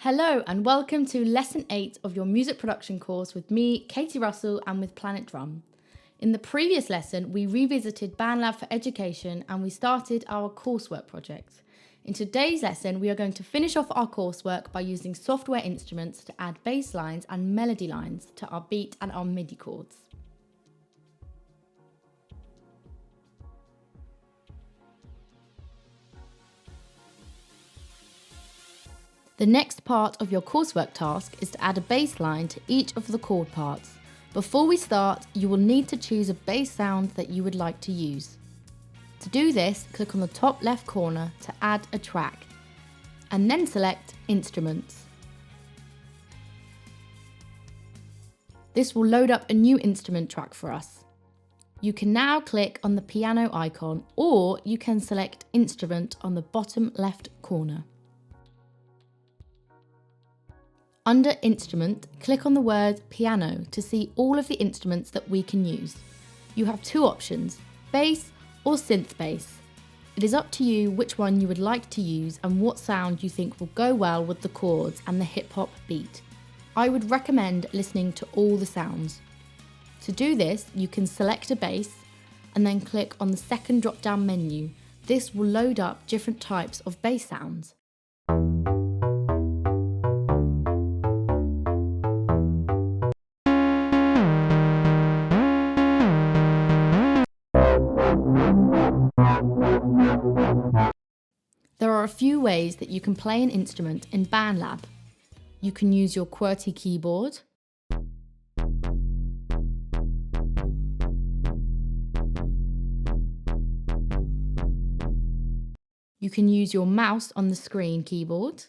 Hello and welcome to Lesson 8 of your music production course with me, Katie Russell, and with Planet Drum. In the previous lesson, we revisited BandLab for Education and we started our coursework project. In today's lesson, we are going to finish off our coursework by using software instruments to add bass lines and melody lines to our beat and our MIDI chords. The next part of your coursework task is to add a bass line to each of the chord parts. Before we start, you will need to choose a bass sound that you would like to use. To do this, click on the top left corner to add a track, and then select Instruments. This will load up a new instrument track for us. You can now click on the piano icon, or you can select Instrument on the bottom left corner. Under Instrument, click on the word Piano to see all of the instruments that we can use. You have two options, bass or synth bass. It is up to you which one you would like to use and what sound you think will go well with the chords and the hip-hop beat. I would recommend listening to all the sounds. To do this, you can select a bass and then click on the second drop-down menu. This will load up different types of bass sounds. There are a few ways that you can play an instrument in BandLab. You can use your QWERTY keyboard, you can use your mouse on the screen keyboard,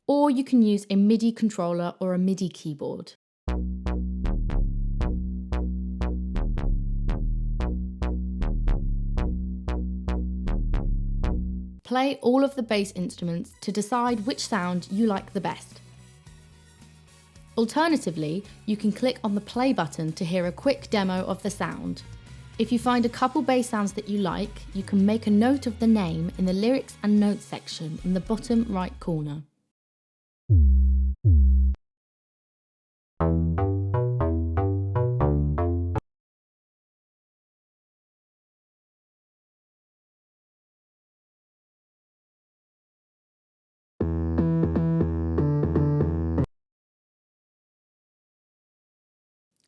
or you can use a MIDI controller or a MIDI keyboard. Play all of the bass instruments to decide which sound you like the best. Alternatively, you can click on the play button to hear a quick demo of the sound. If you find a couple bass sounds that you like, you can make a note of the name in the lyrics and notes section in the bottom right corner.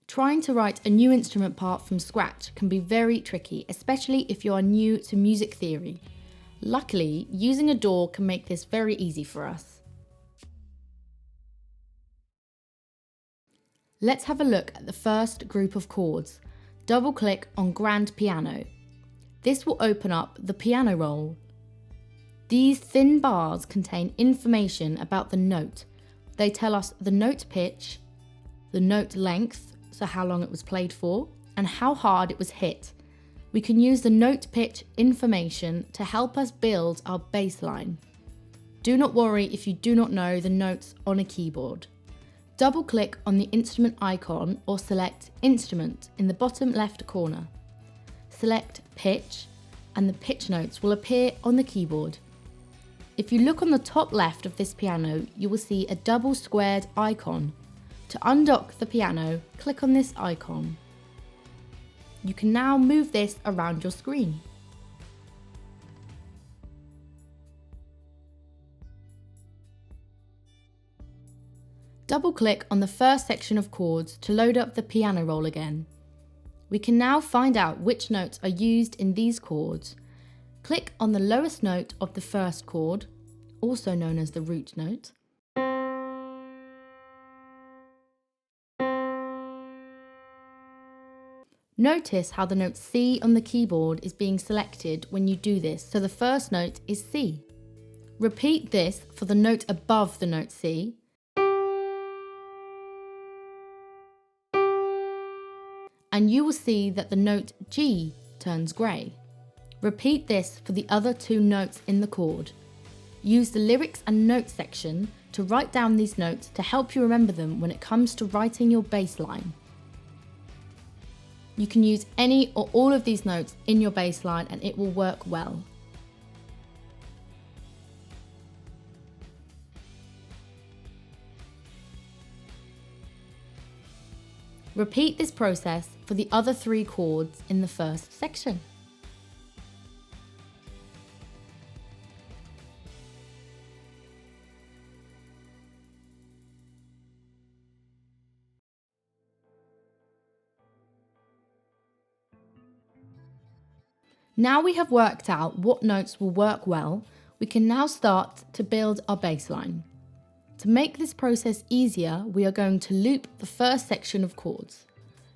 Trying to write a new instrument part from scratch can be very tricky, especially if you are new to music theory. Luckily, using a DAW can make this very easy for us. Let's have a look at the first group of chords. Double-click on Grand Piano. This will open up the piano roll. These thin bars contain information about the note. They tell us the note pitch, the note length, so how long it was played for, and how hard it was hit. We can use the note pitch information to help us build our bass line. Do not worry if you do not know the notes on a keyboard. Double-click on the instrument icon or select Instrument in the bottom left corner. Select Pitch, and the pitch notes will appear on the keyboard. If you look on the top left of this piano, you will see a double squared icon. To undock the piano, click on this icon. You can now move this around your screen. Double-click on the first section of chords to load up the piano roll again. We can now find out which notes are used in these chords. Click on the lowest note of the first chord, also known as the root note. Notice how the note C on the keyboard is being selected when you do this, so the first note is C. Repeat this for the note above the note C, and you will see that the note G turns grey. Repeat this for the other two notes in the chord. Use the lyrics and notes section to write down these notes to help you remember them when it comes to writing your bass line. You can use any or all of these notes in your bass line and it will work well. Repeat this process for the other 3 chords in the first section. Now we have worked out what notes will work well, we can now start to build our bass line. To make this process easier, we are going to loop the first section of chords.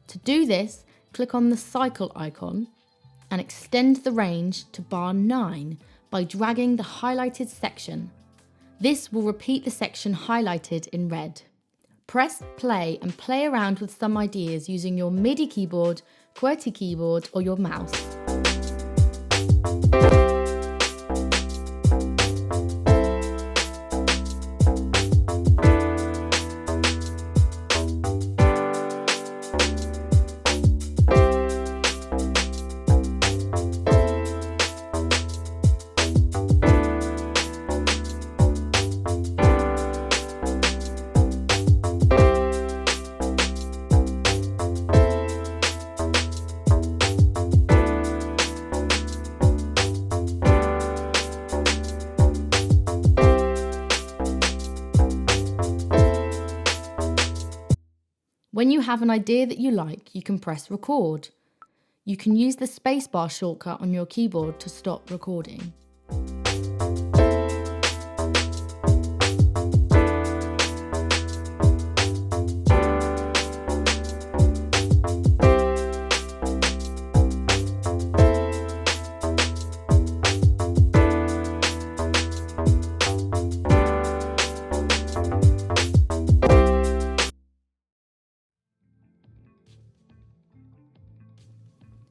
To do this, click on the cycle icon and extend the range to bar 9 by dragging the highlighted section. This will repeat the section highlighted in red. Press play and play around with some ideas using your MIDI keyboard, QWERTY keyboard or your mouse. When you have an idea that you like, you can press record. You can use the spacebar shortcut on your keyboard to stop recording.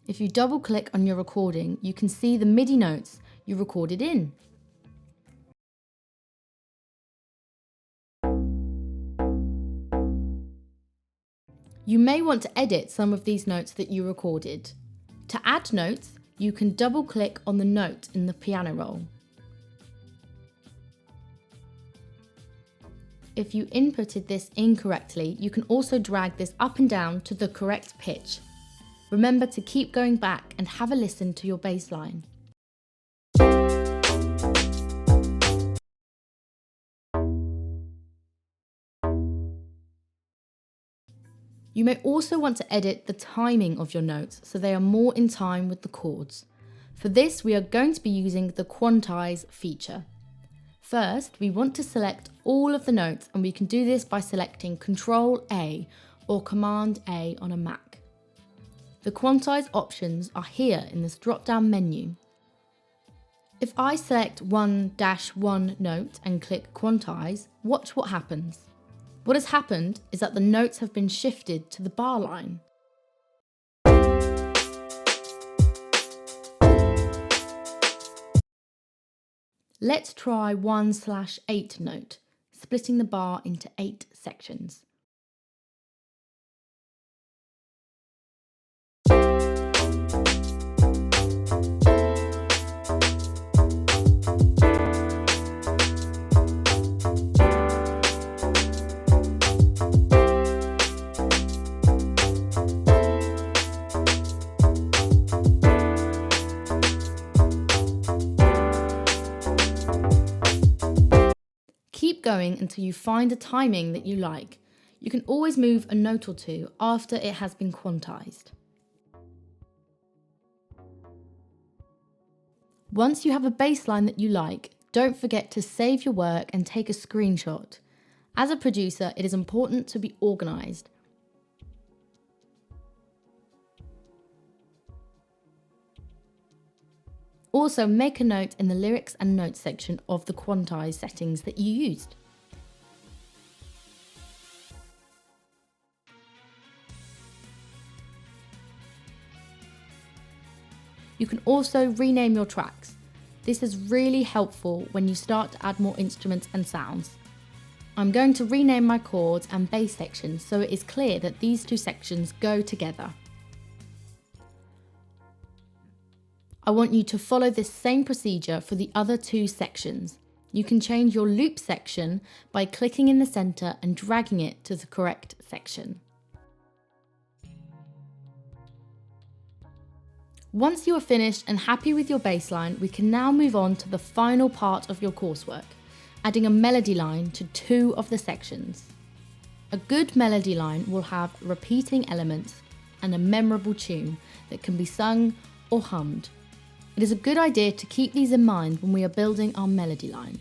If you double click on your recording, you can see the MIDI notes you recorded in. You may want to edit some of these notes that you recorded. To add notes, you can double click on the note in the piano roll. If you inputted this incorrectly, you can also drag this up and down to the correct pitch. Remember to keep going back and have a listen to your bass line. You may also want to edit the timing of your notes so they are more in time with the chords. For this, we are going to be using the quantize feature. First, we want to select all of the notes, and we can do this by selecting Ctrl-A or Command-A on a Mac. The quantize options are here in this drop-down menu. If I select 1-1 note and click quantize, watch what happens. What has happened is that the notes have been shifted to the bar line. Let's try 1/8 note, splitting the bar into 8 sections. Keep going until you find a timing that you like. You can always move a note or two after it has been quantized. Once you have a bass line that you like, don't forget to save your work and take a screenshot. As a producer, it is important to be organised. Also, make a note in the lyrics and notes section of the quantize settings that you used. You can also rename your tracks. This is really helpful when you start to add more instruments and sounds. I'm going to rename my chords and bass sections so it is clear that these two sections go together. I want you to follow this same procedure for the other 2 sections. You can change your loop section by clicking in the center and dragging it to the correct section. Once you are finished and happy with your bass line, we can now move on to the final part of your coursework, adding a melody line to 2 of the sections. A good melody line will have repeating elements and a memorable tune that can be sung or hummed. It is a good idea to keep these in mind when we are building our melody line.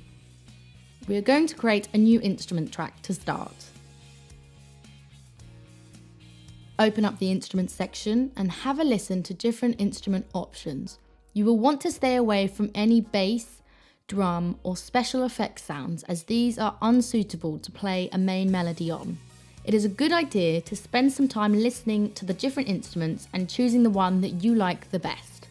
We are going to create a new instrument track to start. Open up the instrument section and have a listen to different instrument options. You will want to stay away from any bass, drum or special effects sounds, as these are unsuitable to play a main melody on. It is a good idea to spend some time listening to the different instruments and choosing the one that you like the best.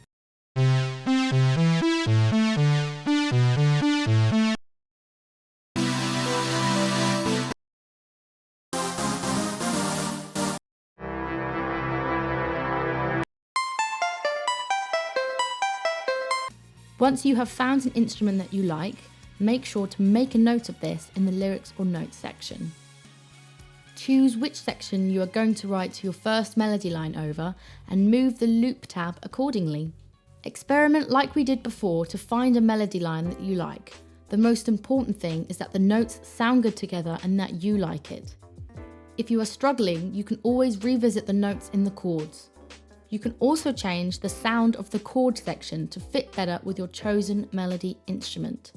Once you have found an instrument that you like, make sure to make a note of this in the lyrics or notes section. Choose which section you are going to write your first melody line over and move the loop tab accordingly. Experiment like we did before to find a melody line that you like. The most important thing is that the notes sound good together and that you like it. If you are struggling, you can always revisit the notes in the chords. You can also change the sound of the chord section to fit better with your chosen melody instrument.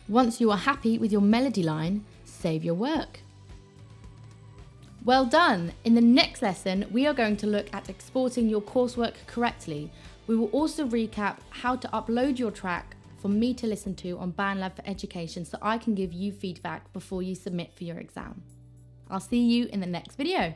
Once you are happy with your melody line, save your work. Well done! In the next lesson, we are going to look at exporting your coursework correctly. We will also recap how to upload your track for me to listen to on BandLab for Education so I can give you feedback before you submit for your exam. I'll see you in the next video.